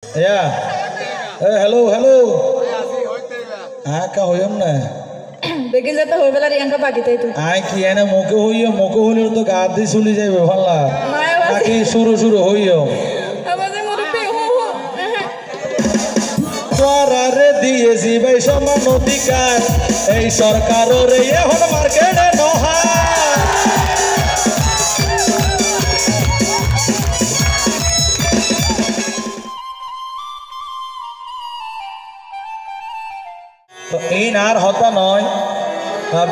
या hello hello हाँ का होयम ना बेगिन जाता हो बेला रियांका बाकी ताई तू आय की है ना मोके होली तो गादी सुली जाए बेफाला बाकी शुरू होइयो आवाजे मुरुपे हो তোরা রে দিয়েছি ভাই সমান অধিকার এই সরকারও রে এখন মার্কেটে নহা তো এই আর হতা নয়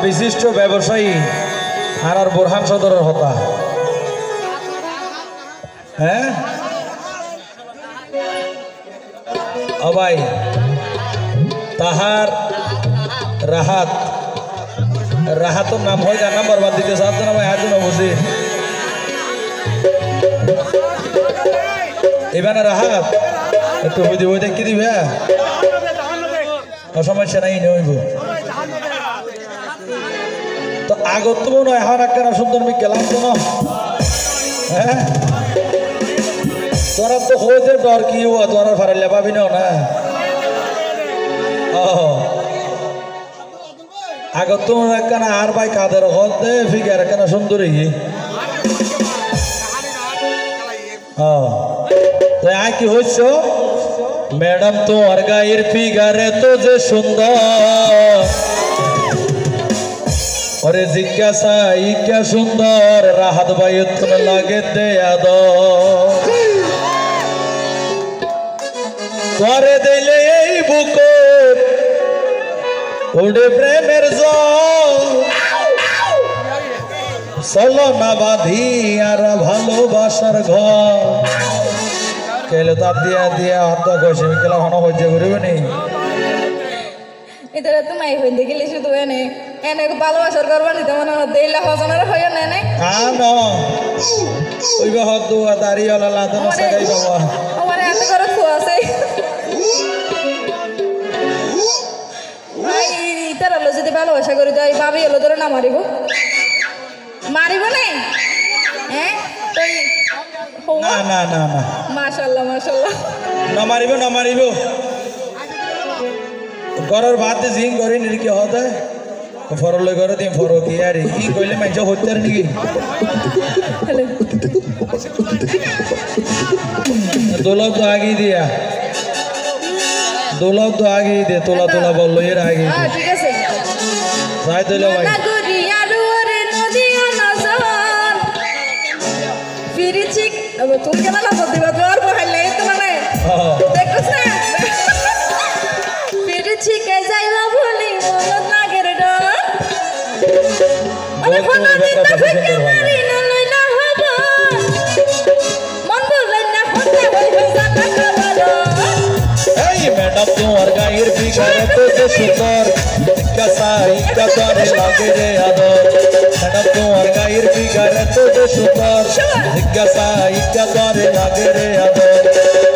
বিশিষ্ট ব্যবসায়ী আর বোরহান সদরের হতা হ্যাঁ অবাই তাহার রাহাতর নাম হয় যার নাম বরবাদ দিতে সাথে না ভাই হাজুন বুঝি এবারে রাহাত একটু বুঝি ওই দেখি দিবে সমস্যা নাই নইব তো আগত তো মনে হয় এখন একটা সুন্দর মি গেলাম তো না হ্যাঁ তোরা তো হইতে ডর কি হওয়া তোরা ফারাইলে পাবি না আগত তো একখানা আর ভাই কাদের হতে ফিগার একখানা সুন্দর তো আয় কি হইছ ম্যাডাম তোমার গায়ের ফিগারে তো যে সুন্দর ওরে জিজ্ঞাসা ইকা সুন্দর রাহাত ভাই তুমি লাগে দেয়া করে দিলে এই বুকে উড়ে প্রেমের চলো না বাঁধি আর ভালোবাসার ঘর কেলে তার দিয়া দিয়া হাত কইছে কেলা হন হজ্জা করিবে নি এটা তো মাই হইতে গেলে শুধু এনে ভালোবাসার করবা নিতে মনে হতে এলা হজনের হইয়া নেই নাই না ওইবা হদ দুয়া দাড়িওয়ালা লাদন সাগাই বাবা আমার এত করে খোয়া আছে ভাই তার হলো যদি ভালোবাসা করি তো ভাবি হলো ধরে না মারিব না হ্যাঁ না না না না মাশাআল্লাহ না মারিব ঘরের ভাত জিং করে নিরকি হতে ফরলে করে দিন ফর কি আর কি কইলে মাইজ হইতার নাকি দোলাও তো আগে দিয়া তোলা বললো এর আগে ঠিক আছে যাই দিল ভাই তুমি কেন না দিবা তোর বহাইলে তো মানে দেখছ না ফিরছি কে যাইবা বলি মন লাগে রে ডর মানে ফোনা দিতে ফিকে মারি না লইলা হব মন বলে না হতে হই জানা খাবালো এই ম্যাডাম তোমার গায়ের ফিগারে তো যে সুন্দর কাসাই কাতরে লাগে রে আদর ম্যাডাম তোমার গায়ের ফিগারে তো যে সুন্দর কাসাই কাতরে লাগে রে আদর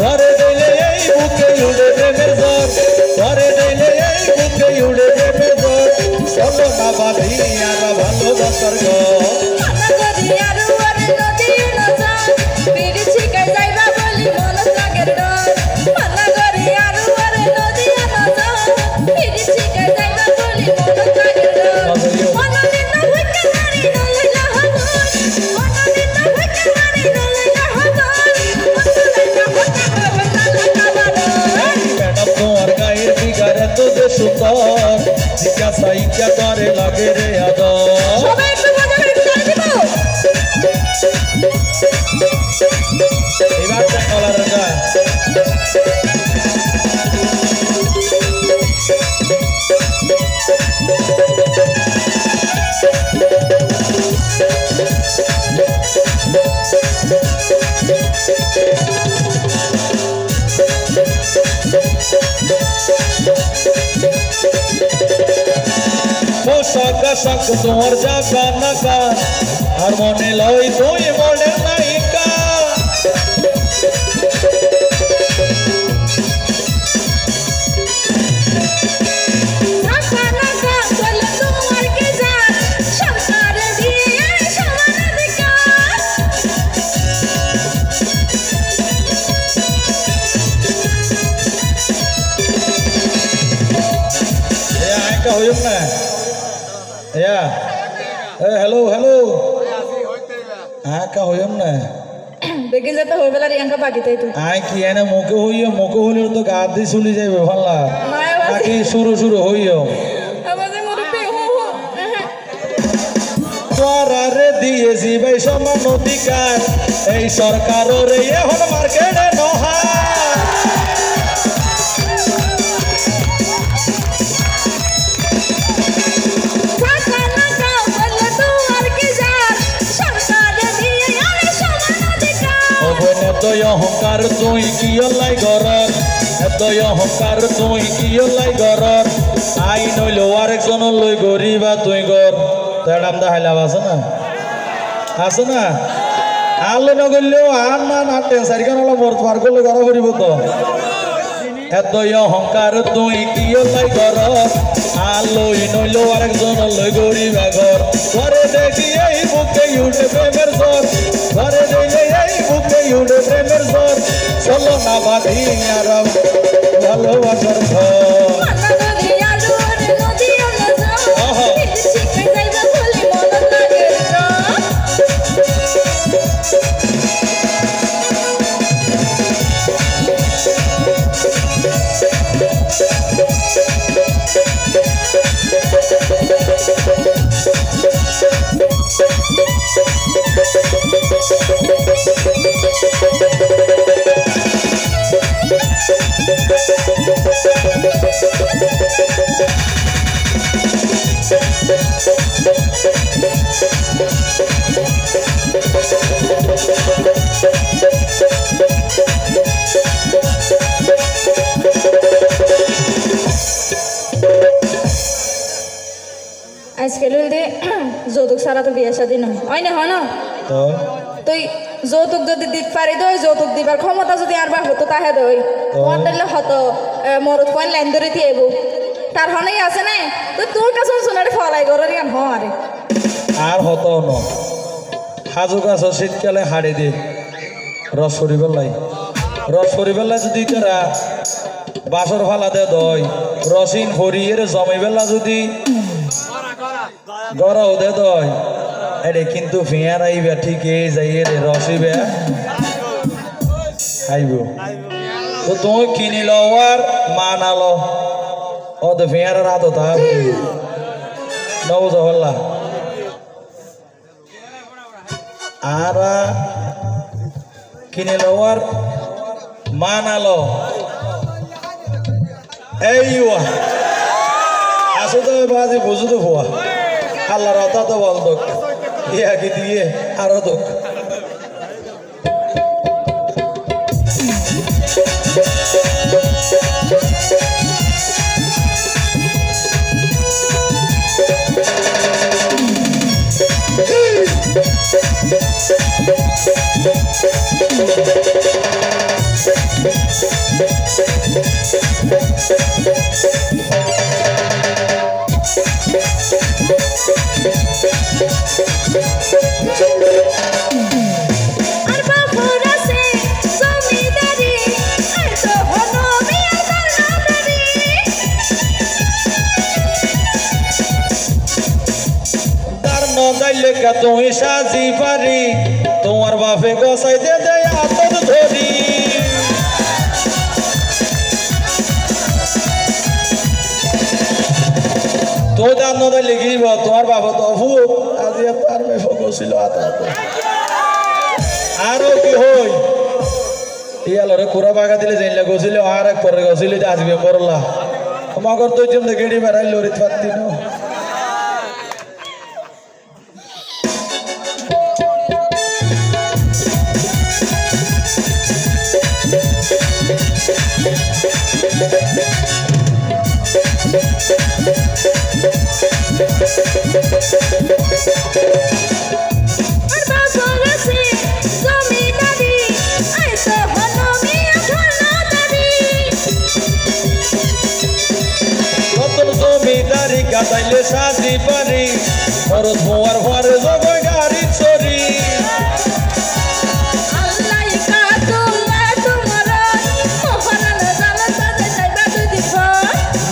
ধরে দিলে এই বুকে উড়ে প্রেমের জ্বর ধরে দিলে এই বুকে উড়ে প্রেমের জ্বর চলো না বাঁধি আর ভালোবাসার ঘর সুন্দর জিজ্ঞাসা ইচ্ছা করে লাগে রে আদর এবার কলার গান পোশাক তোমার জাগা নাকা আর মনে লই তুই মনের নায়িকা হইম না ইয়া এ হ্যালো হ্যালো কা হইম না বেগিন যেতে হই বেলা রিয়াঙ্কা বাকিতে তুই আই কি এনে মুখে হইও মুখে হইলে তো গা দিয়ে চলে যাবে ভাল্লা নাকি শুরু শুরু হইও আমাদের মুরব্বি হো হো তোরারে দিয়েছি ভাই সমান অধিকার এই সরকারের এখন মার্কেটে নহা এতই অহংকার তুই কি লাই ঘরর এতই অহংকার তুই কি লাই ঘরর আই নইল আরেকজন লই গরিবা তুই গর তেড়াম দা হাইলাম আছে না আলো নগরলেও আর না না টেনসারিখান হলো মর পার করলে ঘর করিব তো এতই অহংকার তুই কি লাই ঘরর আলোই নইল আরেকজন লই গরিবা ঘর ঘরে দেখি এই বুকে উঠে প্রেমের জ্বর ঘরে দেখি এই বুকে উঠে প্রেমের জ্বর চলো না বাঁধি আর ভালোবাসার ঘর আজকাল যৌতুক ছাড়া তো বিয়ে শাদী নয় হয় না তুই যৌতুক যদি দিতে পারি দই যৌতুক দিবার ক্ষমতা যদি আর বা হতো তাহে দই মন দিলে হতো মরত কয়েন লাইন ধরে দিয়ে তার হনেই আছে না তো তোর কাছে সোনার ফলাই গরের ইয়ান হরে আর হতো ন হাজু গাছ শীতকালে হাড়ে দে রস সরিবেলাই যদি তারা বাসর ফালা দে দই রসিন ফরিয়ে জমাইবেলা যদি গড়াও দে দই এরে কিন্তু ফিয়ার আইবা ঠিকই যাইয়ে রে রসিবে আইব তো তুমি কিনিল আর মানালো ও তো ফিয়ার রাত তা নবজ হল্লা আর কিনিল আর মানালো এই আসো তো বাজি বুঝু তো ভুয়া আল্লাহর অতা তো বল দোক ইয়া কি দিয়ে আরো দোক তুই সাজি পারি তোমার বাপে গসাই দে দেয় আতর ধরি তো দান নদাই লিখিব তোমার বাবা তো আজি তার মেয়ে গছিল আরো কি হই ইয়ালরে কুড়া বাগা দিলে জানলে গছিল আর এক পরে গছিল আসবে মরলা মগর তো জন্য গেড়ি বেড়াই লরিত পাতি ন গাইলে সাজি পারি মরদ ভোয়ার ভরে জগই গাড়ি চরি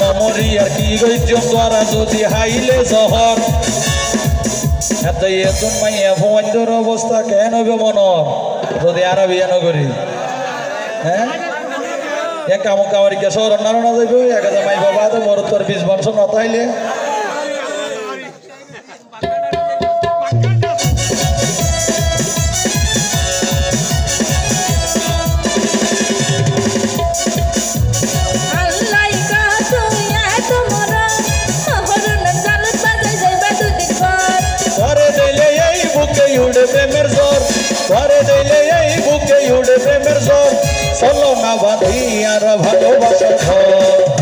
মমরি আর কি গইজম দ্বারা যদি হাইলে জহর এত এতন মাইয়া ভুয়াঞ্জর অবস্থা কেন হবে মনর যদি আর বিয়ে নগরী হ্যাঁ কামক কামারি কে শহর নারণা যাইব এক মাই বাবা তো মোর তোর 20 বছর নতাইলে প্রেমের জোর ঘরে দিলে এই বুকে উড়ে প্রেমের জোর চলো না বাঁধি আর ভালোবাসার ঘর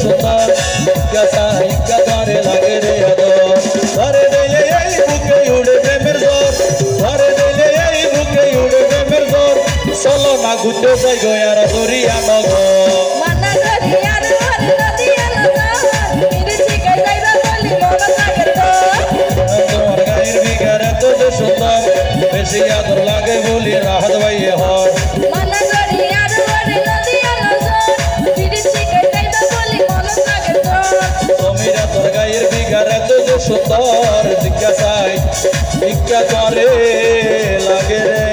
সুন্দর ইকা করে লাগে রে আদর ঘরে দিলে এই বুকে উড়ে প্রেমের জোর ঘরে দিলে এই বুকে উড়ে প্রেমের জোর চলো না ঘুরতে যাই গো আর দরিয়া নগর তোমার গায়ের বিঘার এত যে সুন্দর বেশি আদর লাগে বলি রাহাত ভাইয়ে হর তোর গায়ের বিঘার এত যে সুন্দর জিজ্ঞাসায় ভিক্ষা করে লাগে রে